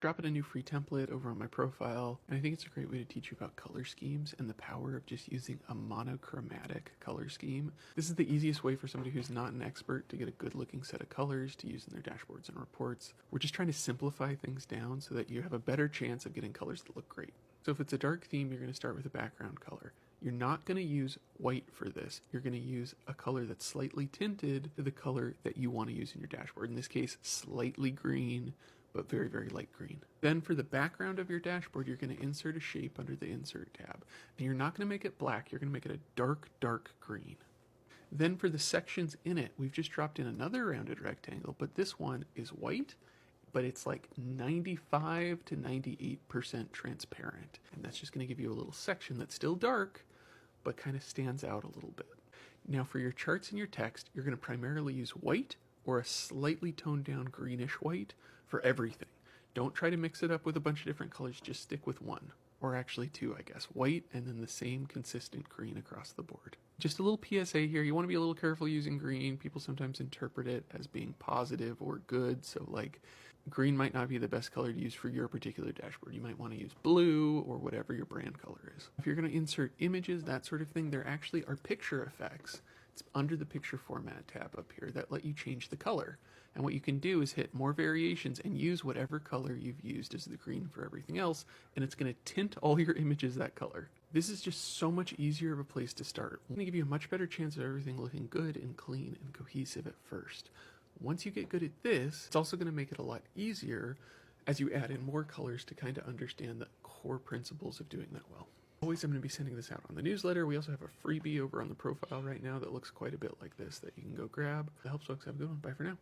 Dropping a new free template over on my profile, and I think it's a great way to teach you about color schemes and the power of just using a monochromatic color scheme. This is the easiest way for somebody who's not an expert to get a good looking set of colors to use in their dashboards and reports. We're just trying to simplify things down so that you have a better chance of getting colors that look great. So if it's a dark theme, you're going to start with a background color. You're not going to use white for this. You're going to use a color that's slightly tinted to the color that you want to use in your dashboard. In this case, slightly green, but very, very light green. Then for the background of your dashboard, you're going to insert a shape under the Insert tab. And you're not going to make it black, you're going to make it a dark, dark green. Then for the sections in it, we've just dropped in another rounded rectangle, but this one is white, but it's like 95 to 98% transparent. And that's just going to give you a little section that's still dark, but kind of stands out a little bit. Now for your charts and your text, you're going to primarily use white or a slightly toned down greenish white for everything. Don't try to mix it up with a bunch of different colors, just stick with one. Or actually two, I guess. White and then the same consistent green across the board. Just a little PSA here, you want to be a little careful using green. People sometimes interpret it as being positive or good, so like green might not be the best color to use for your particular dashboard. You might want to use blue or whatever your brand color is. If you're going to insert images, that sort of thing, there actually are picture effects. It's under the picture format tab up here that let you change the color. And what you can do is hit more variations and use whatever color you've used as the green for everything else, and it's going to tint all your images that color. This is just so much easier of a place to start. It's going to give you a much better chance of everything looking good and clean and cohesive at first. Once you get good at this, it's also going to make it a lot easier as you add in more colors to kind of understand the core principles of doing that well. Always, I'm going to be sending this out on the newsletter. We also have a freebie over on the profile right now that looks quite a bit like this that you can go grab. That helps folks. Have a good one. Bye for now.